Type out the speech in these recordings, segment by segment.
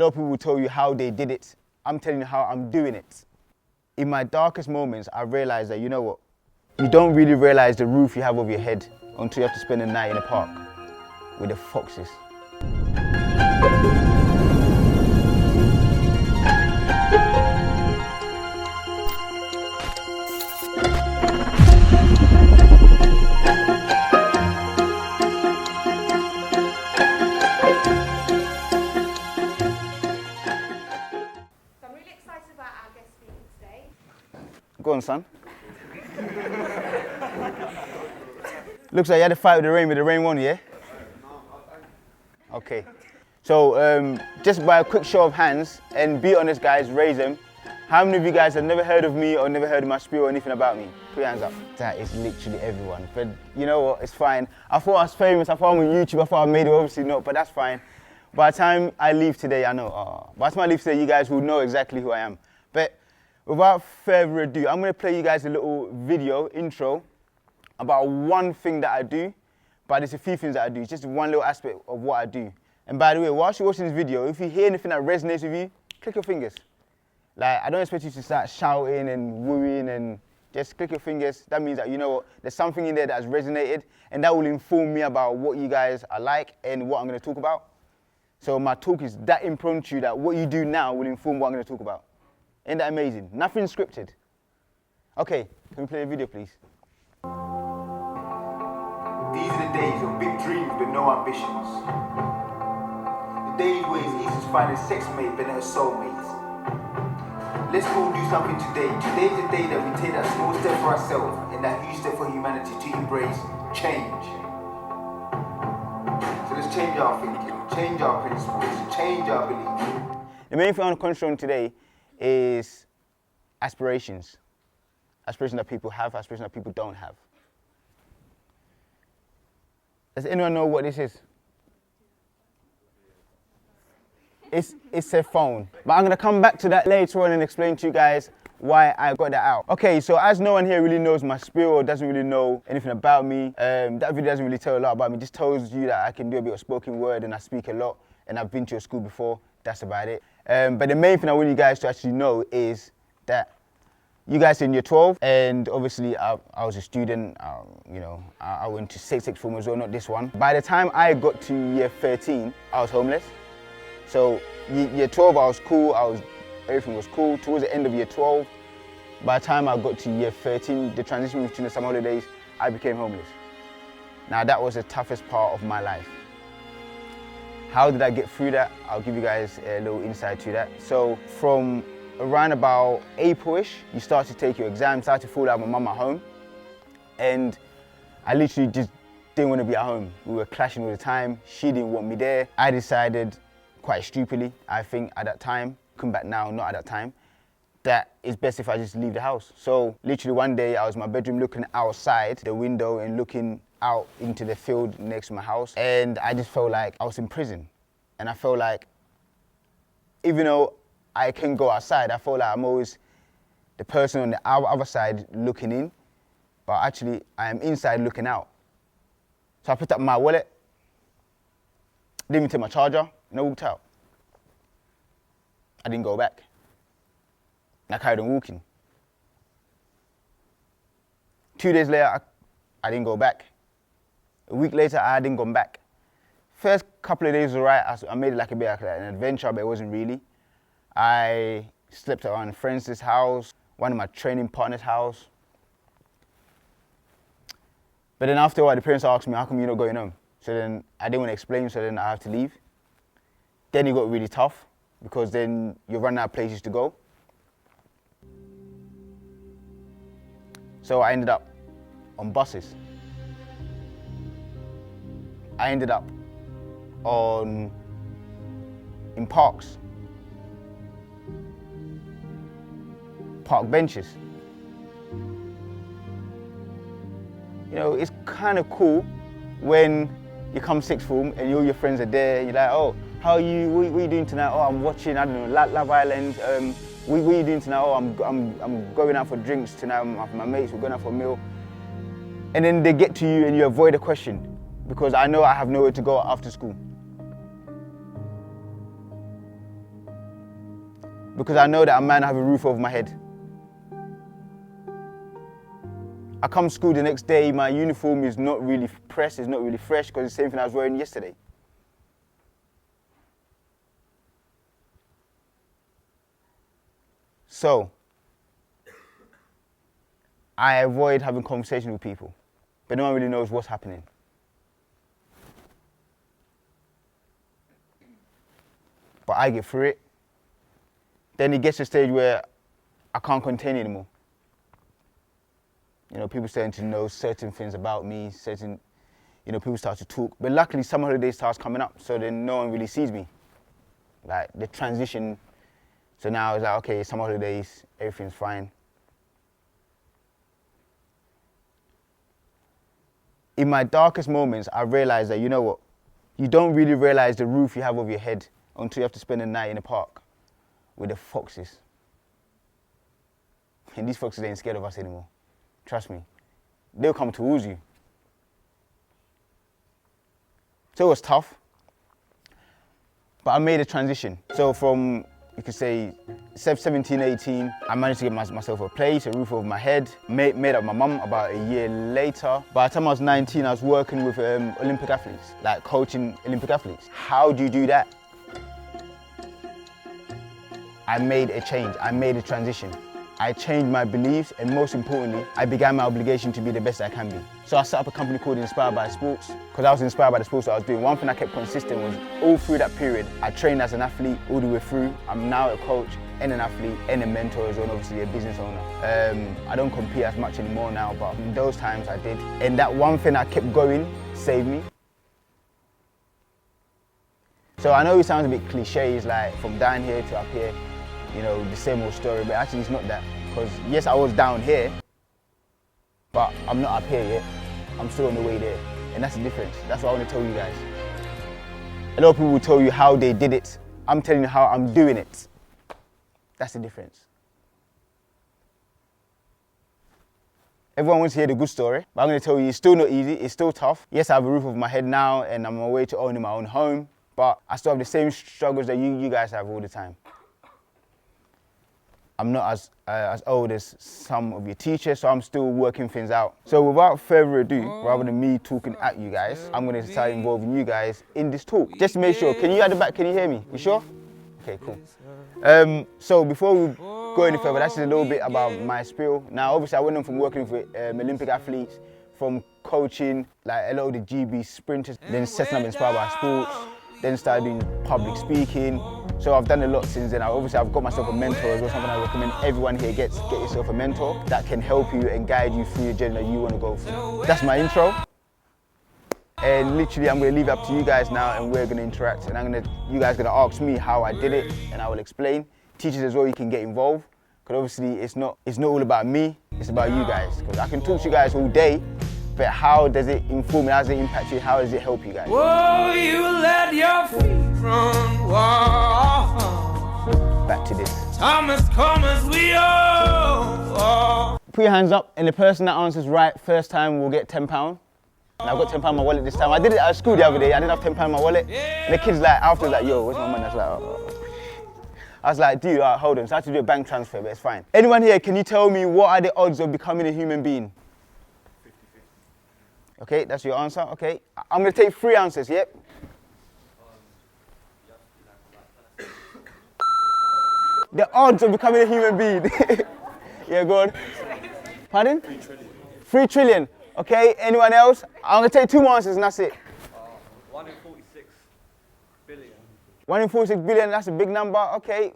lot of people will tell you how they did it. I'm telling you how I'm doing it. In my darkest moments, I realized that, you know what? You don't really realize the roof you have over your head until you have to spend the night in a park with the foxes. Go on, son. Looks like you had a fight with the rain won, yeah? Okay. So, just by a quick show of hands, and be honest guys, raise them. How many of you guys have never heard of me or never heard of my spiel or anything about me? Put your hands up. That is literally everyone. But you know what, it's fine. I thought I was famous, I thought I'm on YouTube, I thought I made it, obviously not, but that's fine. By the time I leave today, I know, by the time I leave today, you guys will know exactly who I am. But without further ado, I'm going to play you guys a little video, intro, about one thing that I do, but there's a few things that I do. It's just one little aspect of what I do. And by the way, whilst you're watching this video, if you hear anything that resonates with you, click your fingers. Like, I don't expect you to start shouting and wooing and just click your fingers. That means that, you know what, there's something in there that has resonated, and that will inform me about what you guys are like and what I'm going to talk about. So my talk is that impromptu that what you do now will inform what I'm going to talk about. Ain't that amazing? Nothing scripted. Okay, can we play a video, please? These are the days of big dreams but no ambitions. The days where it's easy to find a sex mate but not a soulmate. Let's all do something today. Today is the day that we take that small step for ourselves and that huge step for humanity to embrace change. So let's change our thinking, change our principles, change our beliefs. The main thing I want to concentrate on today is aspirations. Aspirations that people have, aspirations that people don't have. Does anyone know what this is? It's a phone. But I'm going to come back to that later on and explain to you guys why I got that out. Okay, so as no one here really knows my spiel or doesn't really know anything about me, that video doesn't really tell a lot about me. It just tells you that I can do a bit of spoken word and I speak a lot and I've been to a school before. That's about it. But the main thing I want you guys to actually know is that you guys are in year 12, and obviously I was a student. I went to sixth form as well, not this one. By the time I got to year 13, I was homeless. So year 12, I was cool. Everything was cool. Towards the end of year 12, by the time I got to year 13, the transition between the summer holidays, I became homeless. Now that was the toughest part of my life. How did I get through that? I'll give you guys a little insight to that. So from around about April-ish, you start to take your exams, start to fall out with my mum at home. And I literally just didn't want to be at home. We were clashing all the time. She didn't want me there. I decided, quite stupidly, I think at that time, come back now, not at that time, that it's best if I just leave the house. So literally one day I was in my bedroom looking outside the window and looking out into the field next to my house, and I just felt like I was in prison. And I felt like, even though I can go outside, I felt like I'm always the person on the other side looking in, but actually I am inside looking out. So I picked up my wallet, didn't even take my charger, and I walked out. I didn't go back. And I carried on walking. 2 days later, I didn't go back. A week later, I didn't go back. First couple of days was alright. I made it like a bit like an adventure, but it wasn't really. I slept around a friend's house, one of my training partner's house. But then after a while, the parents asked me, how come you're not going home? So then I didn't want to explain, so then I have to leave. Then it got really tough, because then you're running out of places to go. So I ended up on buses. I ended up in parks, park benches. You know, it's kind of cool when you come sixth form and all your friends are there and you're like, oh, how are you, what are you doing tonight? Oh, I'm watching, I don't know, Love Island. What are you doing tonight? Oh, I'm going out for drinks tonight with my mates, we're going out for a meal. And then they get to you and you avoid a question, because I know I have nowhere to go after school. because I know that I might not have a roof over my head. I come to school the next day, my uniform is not really pressed, it's not really fresh because it's the same thing I was wearing yesterday. So, I avoid having conversations with people, but no one really knows what's happening. But I get through it. Then it gets to a stage where I can't contain it anymore. You know, people starting to know certain things about me, people start to talk. But luckily, summer holiday starts coming up, so then no one really sees me. Like, the transition, so now it's like, okay, summer holidays, everything's fine. In my darkest moments, I realized that, you know what, you don't really realize the roof you have over your head until you have to spend the night in the park with the foxes. And these foxes ain't scared of us anymore. Trust me. They'll come towards you. So it was tough. But I made a transition. So from, you could say, 17, 18, I managed to get myself a place, a roof over my head, made up my mum about a year later. By the time I was 19, I was working with Olympic athletes, like coaching Olympic athletes. How do you do that? I made a change, I made a transition. I changed my beliefs, and most importantly, I began my obligation to be the best I can be. So I set up a company called Inspired by Sports, because I was inspired by the sports that I was doing. One thing I kept consistent was all through that period, I trained as an athlete all the way through. I'm now a coach and an athlete and a mentor as well, and obviously a business owner. I don't compete as much anymore now, but in those times I did. And that one thing I kept going saved me. So I know it sounds a bit cliche, it's like from down here to up here, you know, the same old story, but actually it's not that. Because yes, I was down here, but I'm not up here yet. I'm still on the way there. And that's the difference. That's what I want to tell you guys. A lot of people will tell you how they did it. I'm telling you how I'm doing it. That's the difference. Everyone wants to hear the good story, but I'm going to tell you it's still not easy, it's still tough. Yes, I have a roof over my head now and I'm on my way to owning my own home, but I still have the same struggles that you guys have all the time. I'm not as old as some of your teachers, so I'm still working things out. So without further ado, rather than me talking at you guys, I'm going to start involving you guys in this talk. Just to make sure, can you at the back, can you hear me? You sure? Okay, cool. So before we go any further, that's just a little bit about my spiel. Now, obviously, I went on from working with Olympic athletes, from coaching like a lot of the GB sprinters, then setting up Inspired by Sports, then started doing public speaking. So I've done a lot since then. Obviously, I've got myself a mentor as well, something I recommend everyone here get yourself a mentor that can help you and guide you through the journey that you want to go through. That's my intro. And literally, I'm going to leave it up to you guys now, and we're going to interact. And you guys are going to ask me how I did it, and I will explain. Teachers as well, you can get involved, because obviously it's not all about me, it's about you guys. Because I can talk to you guys all day, but how does it inform you? How does it impact you? How does it help you guys? Whoa, you let your feet run wild. Back to this. Thomas, come as we all. Put your hands up, and the person that answers right first time will get £10. And I've got £10 in my wallet this time. I did it at school the other day. I didn't have £10 in my wallet. And the kid's like, after like, yo, where's my money? I was like, oh. I was like, dude, hold on. So I had to do a bank transfer, but it's fine. Anyone here, can you tell me what are the odds of becoming a human being? 50-50. Okay, that's your answer. Okay, I'm gonna take 3 answers. Yep. The odds of becoming a human being. Yeah, go on. Pardon? 3 trillion. 3 trillion. Okay, anyone else? I'm gonna take 2 more answers and that's it. 1 in 46 billion. 1 in 46 billion, that's a big number. Okay.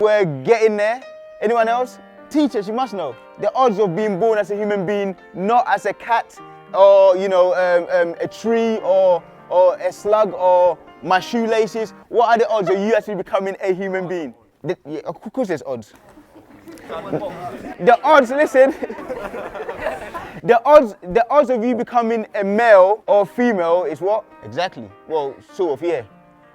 We're getting there. Anyone else? Teachers, you must know. The odds of being born as a human being, not as a cat or, you know, a tree or a slug or my shoelaces. What are the odds of you actually becoming a human being? Of course there's odds. The odds, listen. The odds of you becoming a male or female is what? Exactly. Well, sort of, yeah.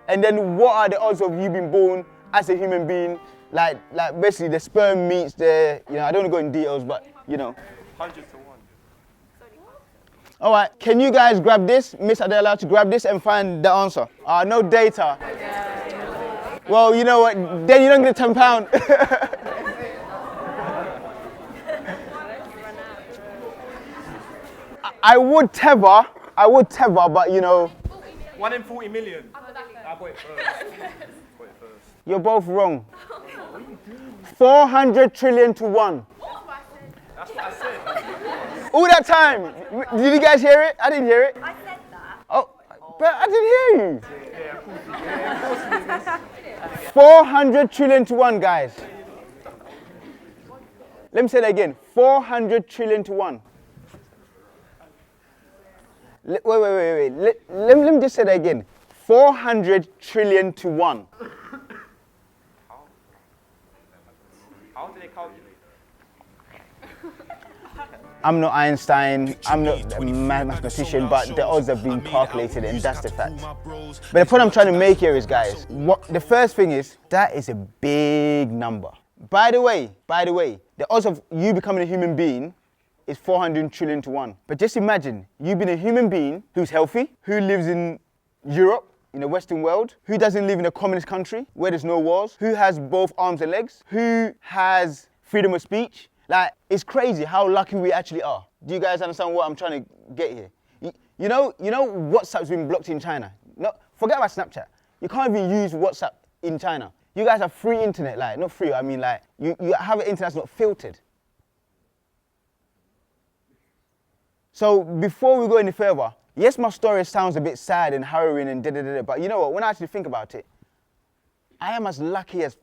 And then what are the odds of you being born as a human being? Like basically the sperm meets the, you know, I don't want to go in details, but you know. 100 to 1. All right, can you guys grab this? Miss, are they allowed to grab this and find the answer? No data. Well, you know what? Then you don't get £10. I would tether, but you know. 1 in 40 million. I got it first. You're both wrong. 400 trillion to 1. That's what I said. All that time. Did you guys hear it? I didn't hear it. I said that. Oh, but I didn't hear you. 400 trillion to 1, guys. Let me say that again. 400 trillion to 1. Wait. Let me just say that again. 400 trillion to 1. How do they calculate? I'm not Einstein, I'm not a mathematician, but the odds have been calculated and that's the fact. But the point I'm trying to make here is, guys, the first thing is, that is a big number. By the way, the odds of you becoming a human being is 400 trillion to 1. But just imagine, you being a human being who's healthy, who lives in Europe, in the Western world, who doesn't live in a communist country where there's no wars, who has both arms and legs, who has freedom of speech. Like, it's crazy how lucky we actually are. Do you guys understand what I'm trying to get here? You know WhatsApp's been blocked in China. No, forget about Snapchat. You can't even use WhatsApp in China. You guys have free internet, like, not free, I mean like, you have an internet that's not filtered. So before we go any further, yes, my story sounds a bit sad and harrowing and da-da-da-da, but you know what, when I actually think about it, I am as lucky as,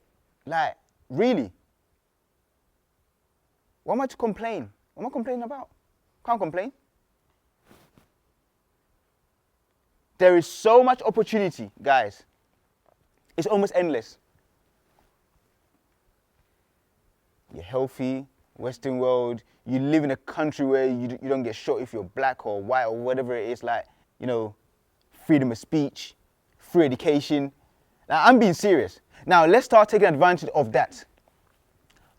like, really. What am I to complain? What am I complaining about? Can't complain. There is so much opportunity, guys. It's almost endless. You're healthy, Western world, you live in a country where you don't get shot if you're black or white or whatever it is, like, you know, freedom of speech, free education. Now, I'm being serious. Now, let's start taking advantage of that.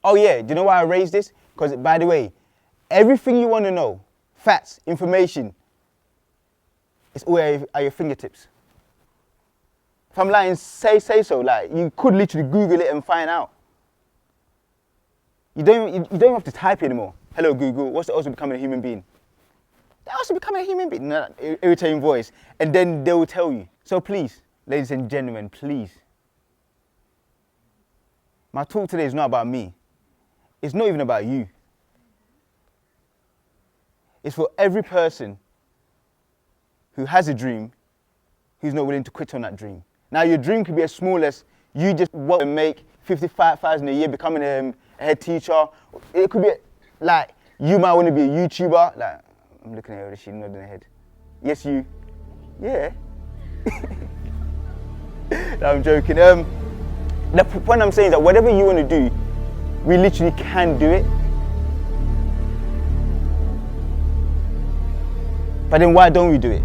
Oh yeah, do you know why I raised this? Because, by the way, everything you want to know, facts, information, it's all at your fingertips. If I'm lying, say so. Like, you could literally Google it and find out. You don't have to type anymore. Hello, Google, what's the odds of becoming a human being? The odds of becoming a human being? No, irritating voice. And then they will tell you. So please, ladies and gentlemen, please. My talk today is not about me. It's not even about you. It's for every person who has a dream, who's not willing to quit on that dream. Now, your dream could be as small as you just want to make 55,000 a year becoming a head teacher. It could be like you might want to be a YouTuber. Like, I'm looking at her, she's nodding her head. Yes, you. Yeah. No, I'm joking. The point I'm saying is that whatever you want to do, we literally can do it. But then why don't we do it?